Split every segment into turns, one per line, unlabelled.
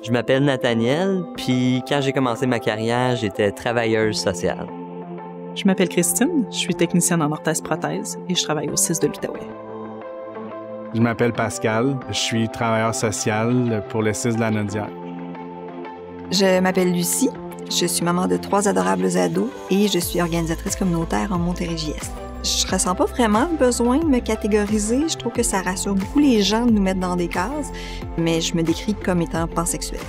Je m'appelle Nathaniel, puis quand j'ai commencé ma carrière, j'étais travailleuse sociale.
Je m'appelle Christine, je suis technicienne en orthèse-prothèse et je travaille au CIS de l'Outaouais.
Je m'appelle Pascal, je suis travailleur social pour le CIS de la Naudière.
Je m'appelle Lucie, je suis maman de 3 adorables ados et je suis organisatrice communautaire en Montérégie-Est. Je ressens pas vraiment le besoin de me catégoriser. Je trouve que ça rassure beaucoup les gens de nous mettre dans des cases, mais je me décris comme étant pansexuelle.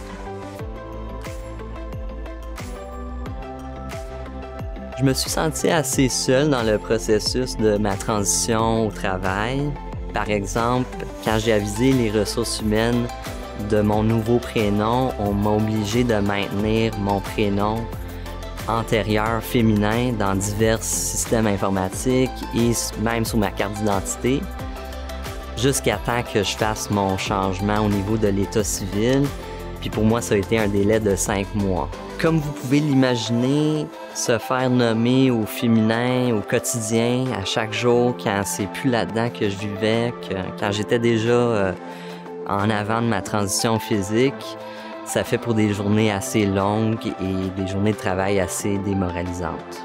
Je me suis sentie assez seule dans le processus de ma transition au travail. Par exemple, quand j'ai avisé les ressources humaines de mon nouveau prénom, on m'a obligé de maintenir mon prénom antérieur féminin dans divers systèmes informatiques et même sur ma carte d'identité, jusqu'à temps que je fasse mon changement au niveau de l'état civil. Puis pour moi, ça a été un délai de 5 mois. Comme vous pouvez l'imaginer, se faire nommer au féminin, au quotidien, à chaque jour, quand c'est plus là-dedans que je vivais, quand j'étais déjà en avant de ma transition physique, ça fait pour des journées assez longues et des journées de travail assez démoralisantes.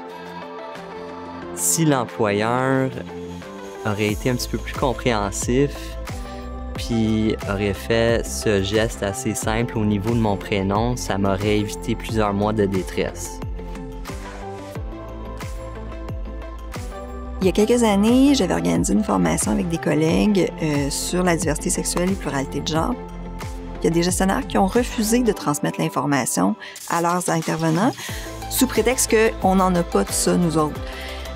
Si l'employeur aurait été un petit peu plus compréhensif, puis aurait fait ce geste assez simple au niveau de mon prénom, ça m'aurait évité plusieurs mois de détresse.
Il y a quelques années, j'avais organisé une formation avec des collègues sur la diversité sexuelle et pluralité de genre. Il y a des gestionnaires qui ont refusé de transmettre l'information à leurs intervenants sous prétexte qu'on n'en a pas de ça, nous autres.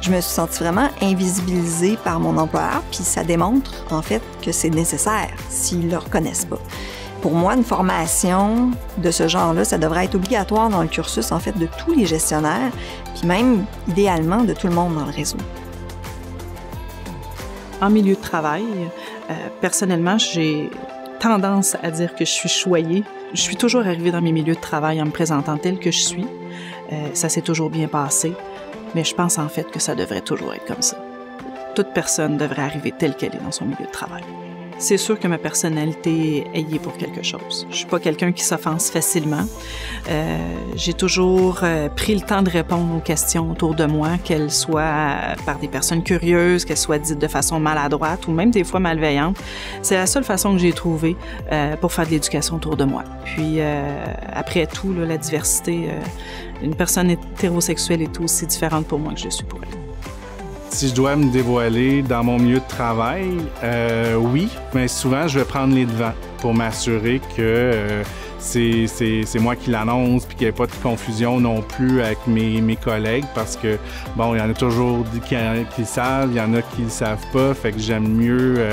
Je me suis sentie vraiment invisibilisée par mon employeur, puis ça démontre, en fait, que c'est nécessaire s'ils ne le reconnaissent pas. Pour moi, une formation de ce genre-là, ça devrait être obligatoire dans le cursus, en fait, de tous les gestionnaires, puis même, idéalement, de tout le monde dans le réseau.
En milieu de travail, personnellement, j'ai tendance à dire que je suis choyée. Je suis toujours arrivée dans mes milieux de travail en me présentant telle que je suis. Ça s'est toujours bien passé, mais je pense en fait que ça devrait toujours être comme ça. Toute personne devrait arriver telle qu'elle est dans son milieu de travail. C'est sûr que ma personnalité est ayée pour quelque chose. Je suis pas quelqu'un qui s'offense facilement. J'ai toujours pris le temps de répondre aux questions autour de moi, qu'elles soient par des personnes curieuses, qu'elles soient dites de façon maladroite ou même des fois malveillantes. C'est la seule façon que j'ai trouvée pour faire de l'éducation autour de moi. Puis après tout, là, la diversité, une personne hétérosexuelle est aussi différente pour moi que je suis pour elle.
Si je dois me dévoiler dans mon milieu de travail, oui, mais souvent, je vais prendre les devants pour m'assurer que c'est moi qui l'annonce puis qu'il n'y ait pas de confusion non plus avec mes collègues parce que, bon, il y en a toujours qui le savent, il y en a qui le savent pas, fait que j'aime mieux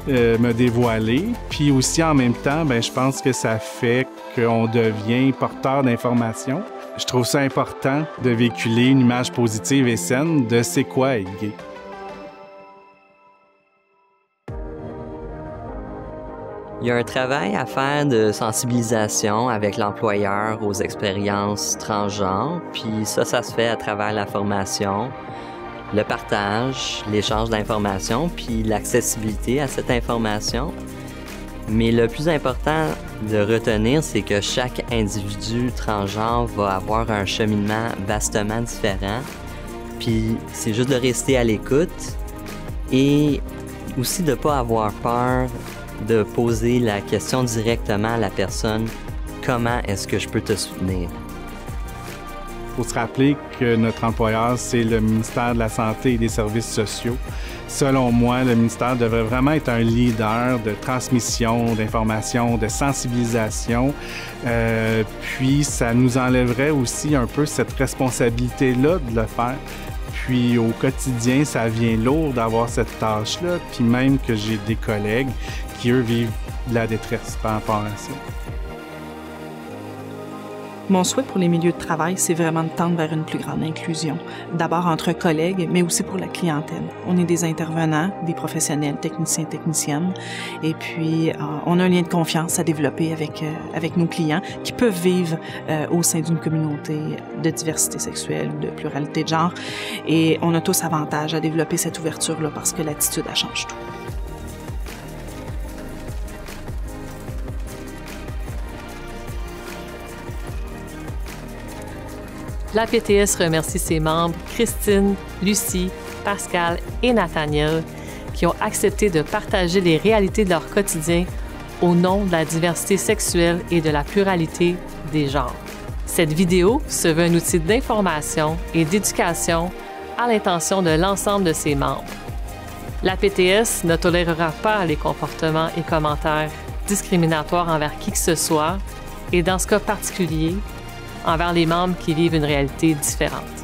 me dévoiler. Puis aussi, en même temps, ben je pense que ça fait qu'on devient porteur d'informations. Je trouve ça important de véhiculer une image positive et saine de c'est quoi être gay.
Il y a un travail à faire de sensibilisation avec l'employeur aux expériences transgenres, puis ça se fait à travers la formation, le partage, l'échange d'informations, puis l'accessibilité à cette information. Mais le plus important de retenir, c'est que chaque individu transgenre va avoir un cheminement vastement différent. Puis c'est juste de rester à l'écoute et aussi de ne pas avoir peur de poser la question directement à la personne « Comment est-ce que je peux te soutenir? »
Il faut se rappeler que notre employeur, c'est le ministère de la Santé et des Services sociaux. Selon moi, le ministère devrait vraiment être un leader de transmission d'informations, de sensibilisation. Puis, ça nous enlèverait aussi un peu cette responsabilité-là de le faire. Puis, au quotidien, ça vient lourd d'avoir cette tâche-là. Puis même que j'ai des collègues qui, eux, vivent de la détresse par rapport à ça.
Mon souhait pour les milieux de travail, c'est vraiment de tendre vers une plus grande inclusion. D'abord entre collègues, mais aussi pour la clientèle. On est des intervenants, des professionnels, techniciens, techniciennes. Et puis, on a un lien de confiance à développer avec nos clients qui peuvent vivre au sein d'une communauté de diversité sexuelle ou de pluralité de genre. Et on a tous avantage à développer cette ouverture-là parce que l'attitude, elle change tout.
La PTS remercie ses membres Christine, Lucie, Pascal et Nathaniel qui ont accepté de partager les réalités de leur quotidien au nom de la diversité sexuelle et de la pluralité des genres. Cette vidéo se veut un outil d'information et d'éducation à l'intention de l'ensemble de ses membres. La PTS ne tolérera pas les comportements et commentaires discriminatoires envers qui que ce soit, et dans ce cas particulier, envers les membres qui vivent une réalité différente.